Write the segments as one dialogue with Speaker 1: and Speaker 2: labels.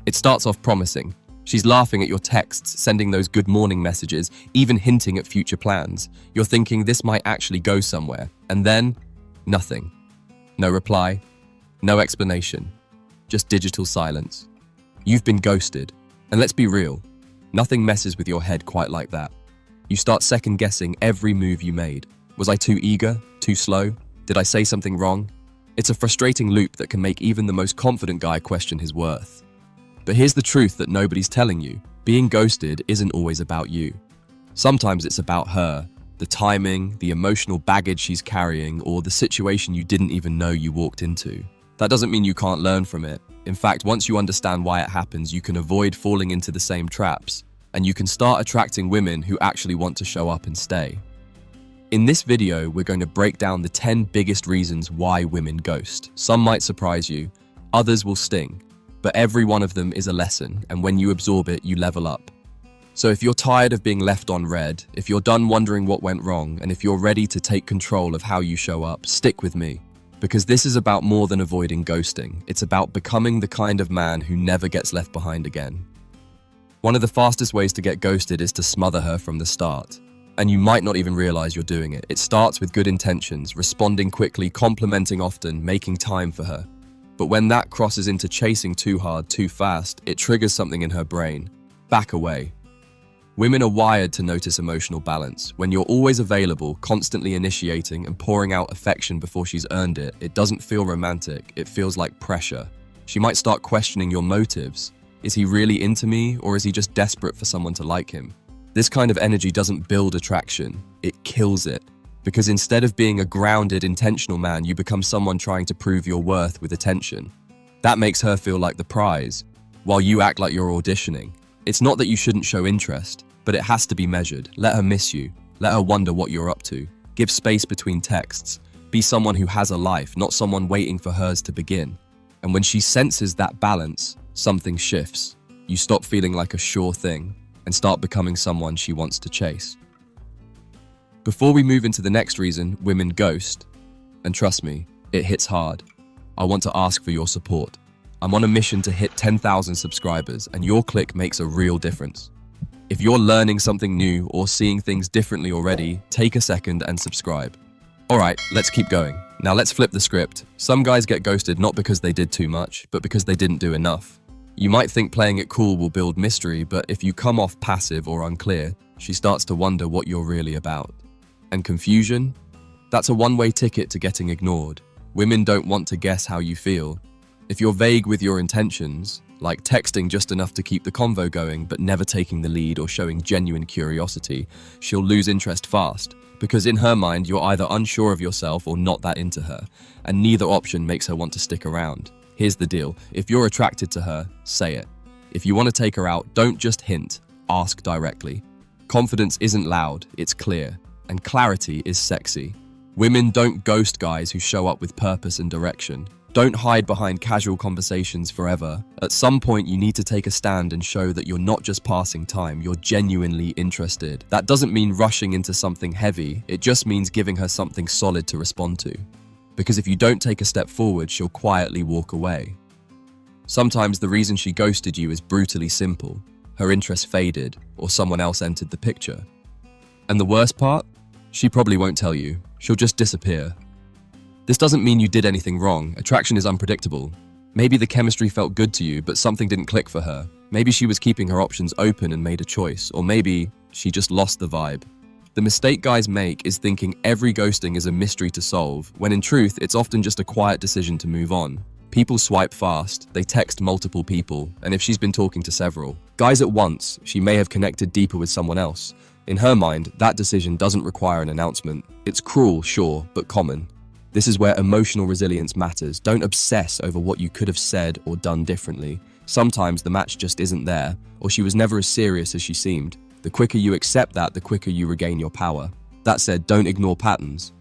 Speaker 1: It starts off promising. She's laughing at your texts, sending those good morning messages, even hinting at future plans. You're thinking this might actually go somewhere. And then, nothing. No reply, no explanation, just digital silence. You've been ghosted. And let's be real, nothing messes with your head quite like that. You start second-guessing every move you made. Was I too eager? Too slow? Did I say something wrong? It's a frustrating loop that can make even the most confident guy question his worth. But here's the truth that nobody's telling you. Being ghosted isn't always about you. Sometimes it's about her, the timing, the emotional baggage she's carrying, or the situation you didn't even know you walked into. That doesn't mean you can't learn from it. In fact, once you understand why it happens, you can avoid falling into the same traps, and you can start attracting women who actually want to show up and stay. In this video, we're going to break down the 10 biggest reasons why women ghost. Some might surprise you, others will sting, but every one of them is a lesson, and when you absorb it, you level up. So if you're tired of being left on red, if you're done wondering what went wrong, and if you're ready to take control of how you show up, stick with me. Because this is about more than avoiding ghosting. It's about becoming the kind of man who never gets left behind again. One of the fastest ways to get ghosted is to smother her from the start. And you might not even realize you're doing it. It starts with good intentions, responding quickly, complimenting often, making time for her. But when that crosses into chasing too hard, too fast, it triggers something in her brain. Back away. Women are wired to notice emotional balance. When you're always available, constantly initiating and pouring out affection before she's earned it, it doesn't feel romantic, it feels like pressure. She might start questioning your motives. Is he really into me, or is he just desperate for someone to like him? This kind of energy doesn't build attraction, it kills it. Because instead of being a grounded, intentional man, you become someone trying to prove your worth with attention. That makes her feel like the prize, while you act like you're auditioning. It's not that you shouldn't show interest, but it has to be measured. Let her miss you. Let her wonder what you're up to. Give space between texts. Be someone who has a life, not someone waiting for hers to begin. And when she senses that balance, something shifts. You stop feeling like a sure thing and start becoming someone she wants to chase. Before we move into the next reason women ghost, and trust me, it hits hard, I want to ask for your support. I'm on a mission to hit 10,000 subscribers, and your click makes a real difference. If you're learning something new or seeing things differently already, take a second and subscribe. Alright, let's keep going. Now let's flip the script. Some guys get ghosted not because they did too much, but because they didn't do enough. You might think playing it cool will build mystery, but if you come off passive or unclear, she starts to wonder what you're really about. And confusion? That's a one-way ticket to getting ignored. Women don't want to guess how you feel. If you're vague with your intentions, like texting just enough to keep the convo going but never taking the lead or showing genuine curiosity, she'll lose interest fast, because in her mind you're either unsure of yourself or not that into her, and neither option makes her want to stick around. Here's the deal, if you're attracted to her, say it. If you want to take her out, don't just hint, ask directly. Confidence isn't loud, it's clear, and clarity is sexy. Women don't ghost guys who show up with purpose and direction. Don't hide behind casual conversations forever. At some point, you need to take a stand and show that you're not just passing time, you're genuinely interested. That doesn't mean rushing into something heavy, it just means giving her something solid to respond to. Because if you don't take a step forward, she'll quietly walk away. Sometimes the reason she ghosted you is brutally simple. Her interest faded, or someone else entered the picture. And the worst part? She probably won't tell you. She'll just disappear. This doesn't mean you did anything wrong. Attraction is unpredictable. Maybe the chemistry felt good to you, but something didn't click for her. Maybe she was keeping her options open and made a choice, or maybe she just lost the vibe. The mistake guys make is thinking every ghosting is a mystery to solve, when in truth, it's often just a quiet decision to move on. People swipe fast, they text multiple people, and if she's been talking to several guys at once, she may have connected deeper with someone else. In her mind, that decision doesn't require an announcement. It's cruel, sure, but common. This is where emotional resilience matters. Don't obsess over what you could have said or done differently. Sometimes the match just isn't there, or she was never as serious as she seemed. The quicker you accept that, the quicker you regain your power. That said, don't ignore patterns.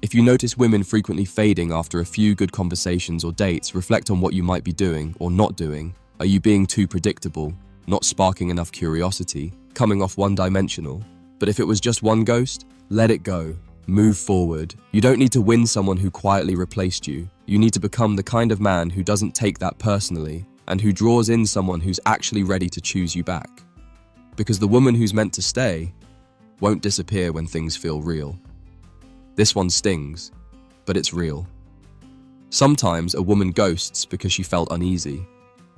Speaker 1: If you notice women frequently fading after a few good conversations or dates, reflect on what you might be doing or not doing. Are you being too predictable? Not sparking enough curiosity? Coming off one-dimensional? But if it was just one ghost, let it go. Move forward. You don't need to win someone who quietly replaced you. You need to become the kind of man who doesn't take that personally and who draws in someone who's actually ready to choose you back. Because the woman who's meant to stay won't disappear when things feel real. This one stings, but it's real. Sometimes a woman ghosts because she felt uneasy.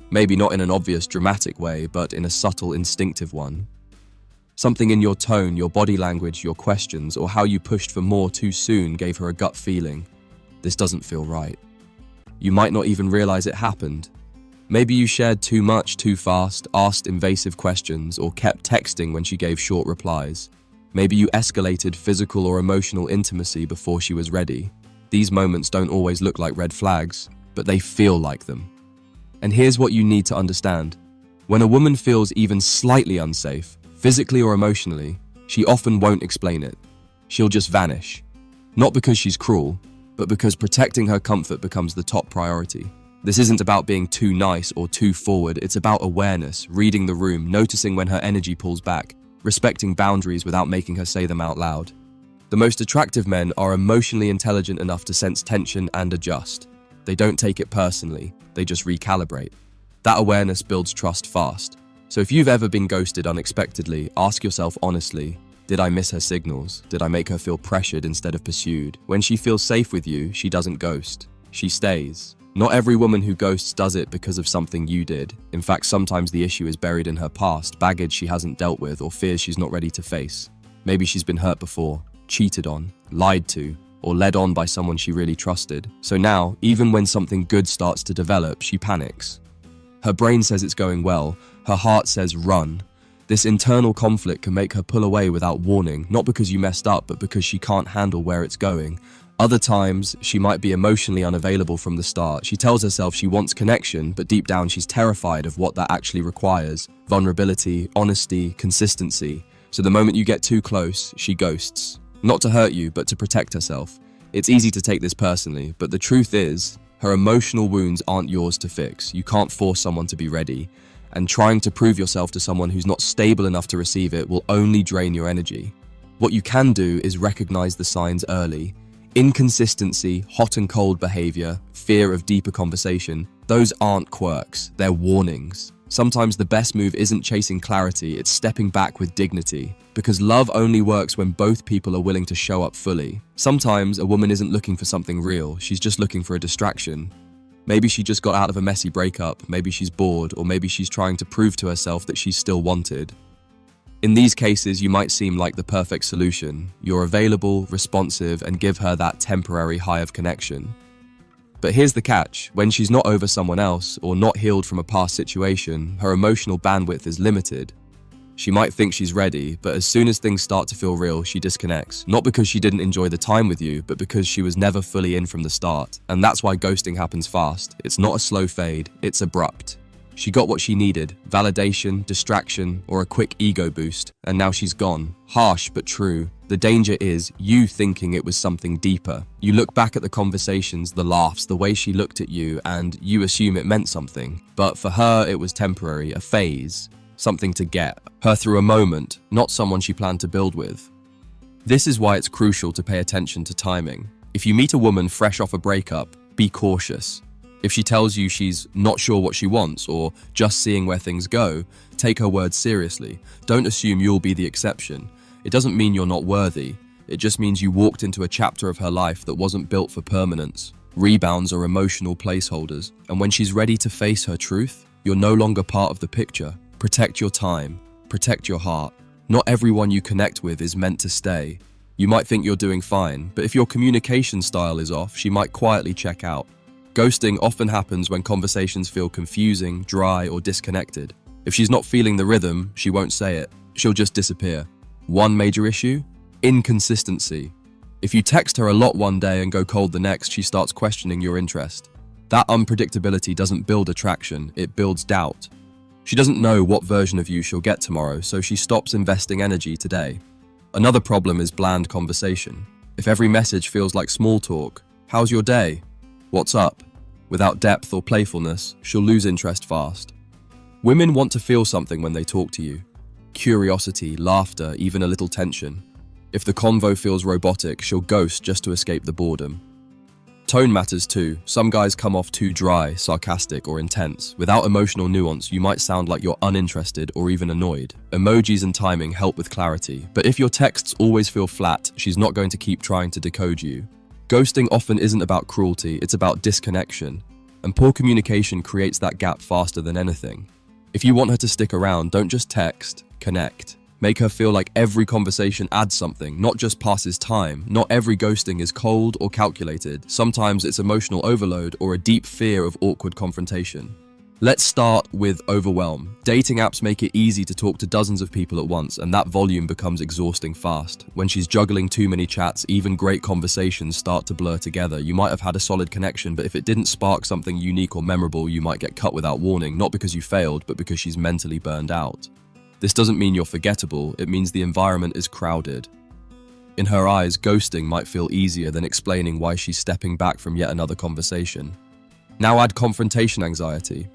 Speaker 1: Maybe not in an obvious dramatic way, but in a subtle, instinctive one. Something in your tone, your body language, your questions, or how you pushed for more too soon gave her a gut feeling. This doesn't feel right. You might not even realize it happened. Maybe you shared too much too fast, asked invasive questions, or kept texting when she gave short replies. Maybe you escalated physical or emotional intimacy before she was ready. These moments don't always look like red flags, but they feel like them. And here's what you need to understand. When a woman feels even slightly unsafe, physically or emotionally, she often won't explain it. She'll just vanish. Not because she's cruel, but because protecting her comfort becomes the top priority. This isn't about being too nice or too forward, it's about awareness, reading the room, noticing when her energy pulls back, respecting boundaries without making her say them out loud. The most attractive men are emotionally intelligent enough to sense tension and adjust. They don't take it personally, they just recalibrate. That awareness builds trust fast. So if you've ever been ghosted unexpectedly, ask yourself honestly, did I miss her signals? Did I make her feel pressured instead of pursued? When she feels safe with you, she doesn't ghost. She stays. Not every woman who ghosts does it because of something you did. In fact, sometimes the issue is buried in her past, baggage she hasn't dealt with, or fears she's not ready to face. Maybe she's been hurt before, cheated on, lied to, or led on by someone she really trusted. So now, even when something good starts to develop, she panics. Her brain says it's going well, her heart says run. This internal conflict can make her pull away without warning, not because you messed up, but because she can't handle where it's going. Other times, she might be emotionally unavailable from the start. She tells herself she wants connection, but deep down she's terrified of what that actually requires. Vulnerability, honesty, consistency. So the moment you get too close, she ghosts. Not to hurt you, but to protect herself. It's easy to take this personally, but the truth is, her emotional wounds aren't yours to fix. You can't force someone to be ready. And trying to prove yourself to someone who's not stable enough to receive it will only drain your energy. What you can do is recognize the signs early. Inconsistency, hot and cold behavior, fear of deeper conversation, those aren't quirks, they're warnings. Sometimes the best move isn't chasing clarity, it's stepping back with dignity. Because love only works when both people are willing to show up fully. Sometimes a woman isn't looking for something real, she's just looking for a distraction. Maybe she just got out of a messy breakup, maybe she's bored, or maybe she's trying to prove to herself that she's still wanted. In these cases, you might seem like the perfect solution. You're available, responsive, and give her that temporary high of connection. But here's the catch. When she's not over someone else or not healed from a past situation, her emotional bandwidth is limited. She might think she's ready, but as soon as things start to feel real, she disconnects. Not because she didn't enjoy the time with you, but because she was never fully in from the start. And that's why ghosting happens fast. It's not a slow fade, it's abrupt. She got what she needed, validation, distraction, or a quick ego boost, and now she's gone. Harsh but true. The danger is you thinking it was something deeper. You look back at the conversations, the laughs, the way she looked at you, and you assume it meant something. But for her, it was temporary, a phase, something to get her through a moment, not someone she planned to build with. This is why it's crucial to pay attention to timing. If you meet a woman fresh off a breakup, be cautious. If she tells you she's not sure what she wants or just seeing where things go, take her words seriously. Don't assume you'll be the exception. It doesn't mean you're not worthy. It just means you walked into a chapter of her life that wasn't built for permanence. Rebounds are emotional placeholders, and when she's ready to face her truth, you're no longer part of the picture. Protect your time. Protect your heart. Not everyone you connect with is meant to stay. You might think you're doing fine, but if your communication style is off, she might quietly check out. Ghosting often happens when conversations feel confusing, dry, or disconnected. If she's not feeling the rhythm, she won't say it. She'll just disappear. One major issue? Inconsistency. If you text her a lot one day and go cold the next, she starts questioning your interest. That unpredictability doesn't build attraction, it builds doubt. She doesn't know what version of you she'll get tomorrow, so she stops investing energy today. Another problem is bland conversation. If every message feels like small talk, how's your day? What's up? Without depth or playfulness, she'll lose interest fast. Women want to feel something when they talk to you. Curiosity, laughter, even a little tension. If the convo feels robotic, she'll ghost just to escape the boredom. Tone matters too. Some guys come off too dry, sarcastic, or intense. Without emotional nuance, you might sound like you're uninterested or even annoyed. Emojis and timing help with clarity, but if your texts always feel flat, she's not going to keep trying to decode you. Ghosting often isn't about cruelty, it's about disconnection. And poor communication creates that gap faster than anything. If you want her to stick around, don't just text, connect. Make her feel like every conversation adds something, not just passes time. Not every ghosting is cold or calculated. Sometimes it's emotional overload or a deep fear of awkward confrontation. Let's start with overwhelm. Dating apps make it easy to talk to dozens of people at once, and that volume becomes exhausting fast. When she's juggling too many chats, even great conversations start to blur together. You might have had a solid connection, but if it didn't spark something unique or memorable, you might get cut without warning, not because you failed, but because she's mentally burned out. This doesn't mean you're forgettable, it means the environment is crowded. In her eyes, ghosting might feel easier than explaining why she's stepping back from yet another conversation. Now add confrontation anxiety.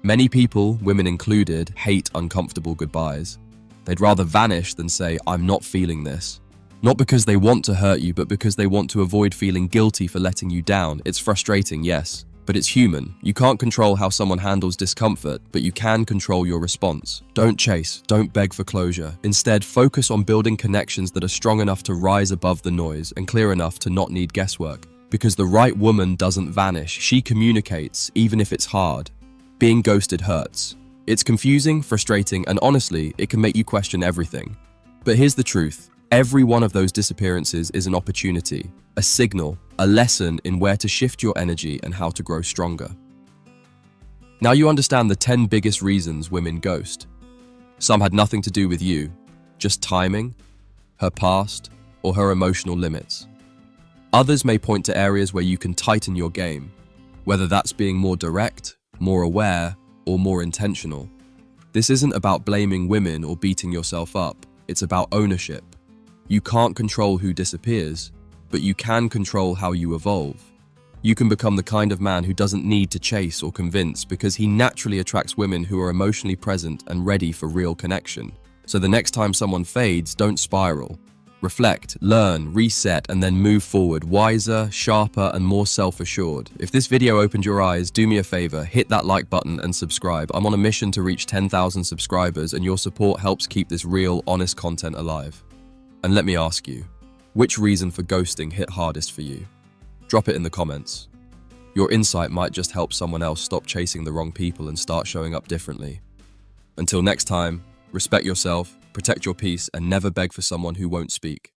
Speaker 1: Many people, women included, hate uncomfortable goodbyes. They'd rather vanish than say, "I'm not feeling this." Not because they want to hurt you, but because they want to avoid feeling guilty for letting you down. It's frustrating, yes, but it's human. You can't control how someone handles discomfort, but you can control your response. Don't chase, don't beg for closure. Instead, focus on building connections that are strong enough to rise above the noise and clear enough to not need guesswork. Because the right woman doesn't vanish, she communicates, even if it's hard. Being ghosted hurts. It's confusing, frustrating, and honestly, it can make you question everything. But here's the truth. Every one of those disappearances is an opportunity, a signal, a lesson in where to shift your energy and how to grow stronger. Now you understand the 10 biggest reasons women ghost. Some had nothing to do with you, just timing, her past, or her emotional limits. Others may point to areas where you can tighten your game, whether that's being more direct, more aware, or more intentional. This isn't about blaming women or beating yourself up, it's about ownership. You can't control who disappears, but you can control how you evolve. You can become the kind of man who doesn't need to chase or convince because he naturally attracts women who are emotionally present and ready for real connection. So the next time someone fades, don't spiral. Reflect, learn, reset, and then move forward wiser, sharper, and more self-assured. If this video opened your eyes, do me a favor, hit that like button and subscribe. I'm on a mission to reach 10,000 subscribers, and your support helps keep this real, honest content alive. And let me ask you, which reason for ghosting hit hardest for you? Drop it in the comments. Your insight might just help someone else stop chasing the wrong people and start showing up differently. Until next time, respect yourself, protect your peace, and never beg for someone who won't speak.